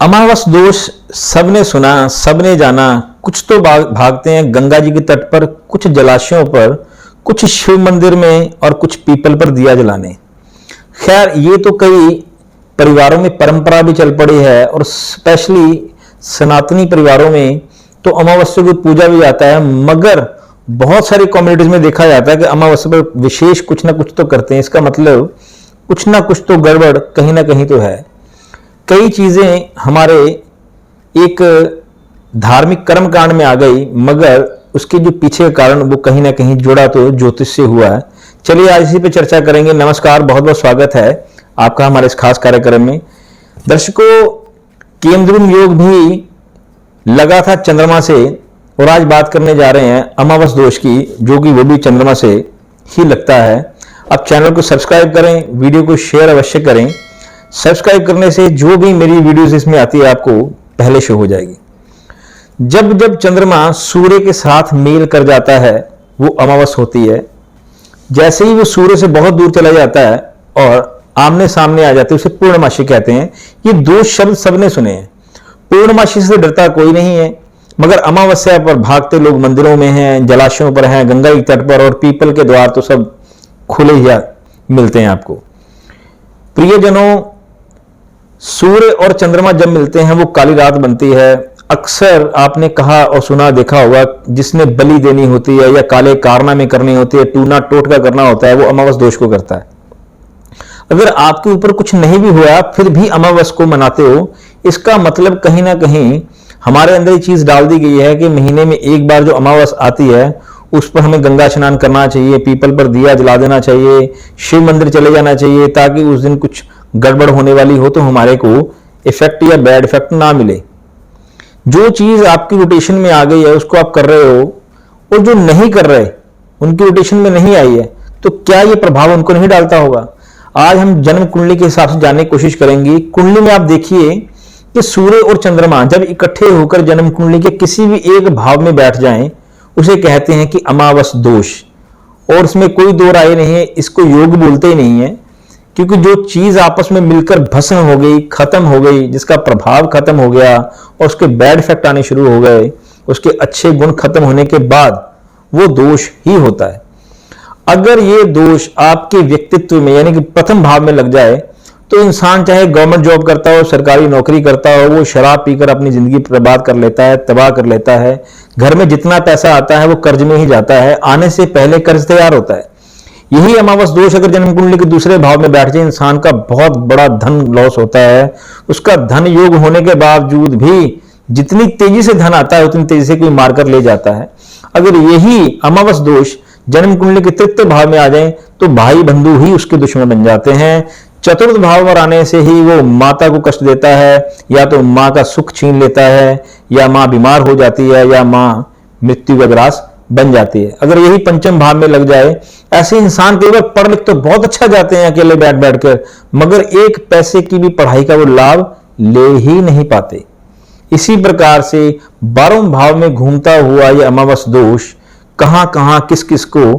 अमावस दोष सबने सुना, सबने जाना। कुछ तो भागते हैं गंगा जी के तट पर, कुछ जलाशयों पर, कुछ शिव मंदिर में और कुछ पीपल पर दिया जलाने। खैर, ये तो कई परिवारों में परंपरा भी चल पड़ी है और स्पेशली सनातनी परिवारों में तो अमावस्या की पूजा भी जाता है। मगर बहुत सारी कम्युनिटीज में देखा जाता है कि अमावस्या पर विशेष कुछ ना कुछ तो करते हैं। इसका मतलब कुछ ना कुछ तो गड़बड़ कहीं ना कहीं तो है। कई चीजें हमारे एक धार्मिक कर्म कांड में आ गई, मगर उसके जो पीछे का कारण वो कहीं ना कहीं जुड़ा तो ज्योतिष से हुआ है। चलिए आज इसी पे चर्चा करेंगे। नमस्कार, बहुत बहुत स्वागत है आपका हमारे इस खास कार्यक्रम में। दर्शकों, केंद्रुम योग भी लगा था चंद्रमा से और आज बात करने जा रहे हैं अमावस दोष की, जो कि वो भी चंद्रमा से ही लगता है। अब चैनल को सब्सक्राइब करें, वीडियो को शेयर अवश्य करें। सब्सक्राइब करने से जो भी मेरी वीडियोस इसमें आती है आपको पहले शो हो जाएगी। जब जब चंद्रमा सूर्य के साथ मेल कर जाता है वो अमावस होती है। जैसे ही वो सूर्य से बहुत दूर चला जाता है और आमने सामने आ जाते हैं उसे पूर्णमासी कहते हैं। ये दो शब्द सबने सुने हैं। पूर्णमासी से डरता कोई नहीं है, मगर अमावस्या पर भागते लोग मंदिरों में हैं, जलाशयों पर हैं, गंगा के तट पर, और पीपल के द्वार तो सब खुले ही मिलते हैं आपको। प्रियजनों, सूर्य और चंद्रमा जब मिलते हैं वो काली रात बनती है। अक्सर आपने कहा और सुना देखा होगा, जिसने बलि देनी होती है या काले कारनामे करनी होती है, टूना टोटका करना होता है, वो अमावस दोष को करता है। अगर आपके ऊपर कुछ नहीं भी हुआ फिर भी अमावस को मनाते हो, इसका मतलब कहीं ना कहीं हमारे अंदर ये चीज डाल दी गई है कि महीने में एक बार जो अमावस आती है उस पर हमें गंगा स्नान करना चाहिए, पीपल पर दिया जला देना चाहिए, शिव मंदिर चले जाना चाहिए, ताकि उस दिन कुछ गड़बड़ होने वाली हो तो हमारे को इफेक्ट या बैड इफेक्ट ना मिले। जो चीज आपकी रोटेशन में आ गई है उसको आप कर रहे हो, और जो नहीं कर रहे उनकी रोटेशन में नहीं आई है, तो क्या ये प्रभाव उनको नहीं डालता होगा? आज हम जन्म कुंडली के हिसाब से जानने की कोशिश करेंगे। कुंडली में आप देखिए कि सूर्य और चंद्रमा जब इकट्ठे होकर जन्म कुंडली के किसी भी एक भाव में बैठ जाएं, उसे कहते हैं कि अमावस दोष। और इसमें कोई दो राय नहीं है, इसको योग बोलते ही नहीं है, क्योंकि जो चीज आपस में मिलकर भस्म हो गई, खत्म हो गई, जिसका प्रभाव खत्म हो गया और उसके बैड इफेक्ट आने शुरू हो गए, उसके अच्छे गुण खत्म होने के बाद वो दोष ही होता है। अगर ये दोष आपके व्यक्तित्व में यानी कि प्रथम भाव में लग जाए तो इंसान चाहे गवर्नमेंट जॉब करता हो, सरकारी नौकरी करता हो, वो शराब पीकर अपनी जिंदगी बर्बाद कर लेता है, तबाह कर लेता है। घर में जितना पैसा आता है वो कर्ज में ही जाता है, आने से पहले कर्ज तैयार होता है। यही अमावस दोष अगर जन्म कुंडली के दूसरे भाव में बैठ जाए, इंसान का बहुत बड़ा धन लॉस होता है। उसका धन योग होने के बावजूद भी जितनी तेजी से धन आता है उतनी तेजी से कोई मारकर ले जाता है। अगर यही अमावस दोष जन्म कुंडली के तृतीय भाव में आ जाए तो भाई बंधु ही उसके दुश्मन बन जाते हैं। चतुर्थ भाव पर आने से ही वो माता को कष्ट देता है, या तो माँ का सुख छीन लेता है, या माँ बीमार हो जाती है, या माँ मृत्यु का ग्रास बन जाती है। अगर यही पंचम भाव में लग जाए, ऐसे इंसान कई बार पढ़ लिख तो बहुत अच्छा जाते हैं अकेले बैठ बैठ कर, मगर एक पैसे की भी पढ़ाई का वो लाभ ले ही नहीं पाते। इसी प्रकार से 12वें भाव में घूमता हुआ ये अमावस दोष कहां कहां किस किस को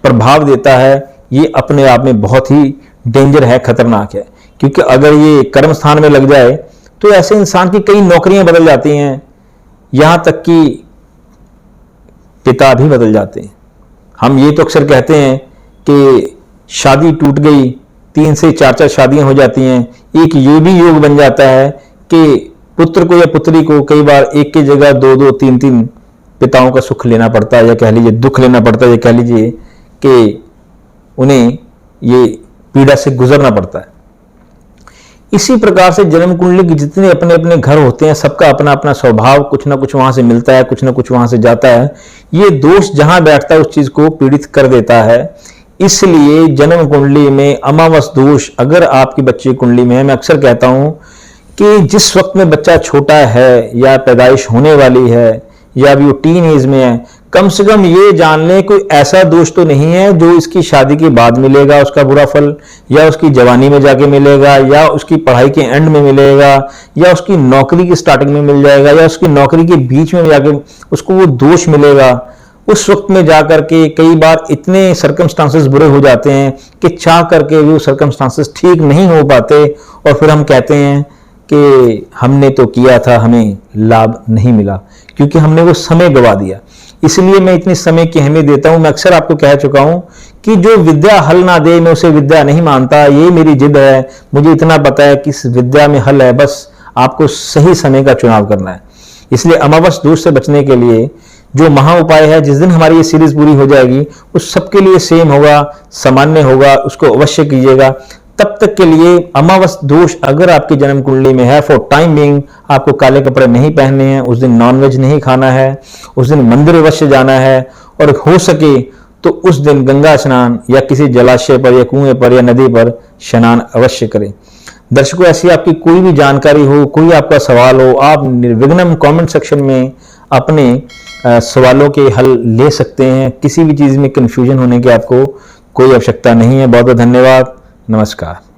प्रभाव देता है, ये अपने आप में बहुत ही डेंजर है, खतरनाक है। क्योंकि अगर ये कर्म स्थान में लग जाए तो ऐसे इंसान की कई नौकरियां बदल जाती हैं, यहां तक कि पिता भी बदल जाते हैं। हम ये तो अक्सर कहते हैं कि शादी टूट गई, 3 से 4 शादियां हो जाती हैं। एक ये भी योग बन जाता है कि पुत्र को या पुत्री को कई बार एक की जगह 2-2, 3-3 पिताओं का सुख लेना पड़ता है, या कह लीजिए दुख लेना पड़ता है, या कह लीजिए कि उन्हें ये पीड़ा से गुजरना पड़ता है। इसी प्रकार से जन्म कुंडली के जितने अपने अपने घर होते हैं, सबका अपना अपना स्वभाव, कुछ ना कुछ वहां से मिलता है, कुछ ना कुछ वहां से जाता है। ये दोष जहां बैठता है उस चीज को पीड़ित कर देता है। इसलिए जन्म कुंडली में अमावस दोष अगर आपकी बच्चे कुंडली में है, मैं अक्सर कहता हूं कि जिस वक्त में बच्चा छोटा है या पैदाइश होने वाली है या अभी वो टीन एज में है, कम से कम ये जान लें कोई ऐसा दोष तो नहीं है जो इसकी शादी के बाद मिलेगा उसका बुरा फल, या उसकी जवानी में जाके मिलेगा, या उसकी पढ़ाई के एंड में मिलेगा, या उसकी नौकरी की स्टार्टिंग में मिल जाएगा, या उसकी नौकरी के बीच में जाके उसको वो दोष मिलेगा। उस वक्त में जाकर के कई बार इतने सर्कमस्टांसेस बुरे हो जाते हैं कि चाह करके वो सर्कमस्टांसेस ठीक नहीं हो पाते, और फिर हम कहते हैं कि हमने तो किया था, हमें लाभ नहीं मिला, क्योंकि हमने वो समय गवा दिया। इसलिए मैं इतनी समय की अहमियत देता हूं। मैं अक्सर आपको कह चुका हूं कि जो विद्या हल ना दे मैं उसे विद्या नहीं मानता। ये मेरी जिद है। मुझे इतना पता है कि इस विद्या में हल है, बस आपको सही समय का चुनाव करना है। इसलिए अमावस दोष से बचने के लिए जो महा उपाय है, जिस दिन हमारी ये सीरीज पूरी हो जाएगी उस सबके लिए सेम होगा, सामान्य होगा, उसको अवश्य कीजिएगा। तब तक के लिए अमावस दोष अगर आपकी जन्म कुंडली में है, फॉर टाइम बिंग आपको काले कपड़े नहीं पहनने हैं, उस दिन नॉनवेज नहीं खाना है, उस दिन मंदिर अवश्य जाना है, और हो सके तो उस दिन गंगा स्नान या किसी जलाशय पर या कुएं पर या नदी पर स्नान अवश्य करें। दर्शकों, ऐसी आपकी कोई भी जानकारी हो, कोई आपका सवाल हो, आप निर्विघ्न कमेंट सेक्शन में अपने सवालों के हल ले सकते हैं। किसी भी चीज़ में कंफ्यूजन होने की आपको कोई आवश्यकता नहीं है। बहुत बहुत धन्यवाद। नमस्कार।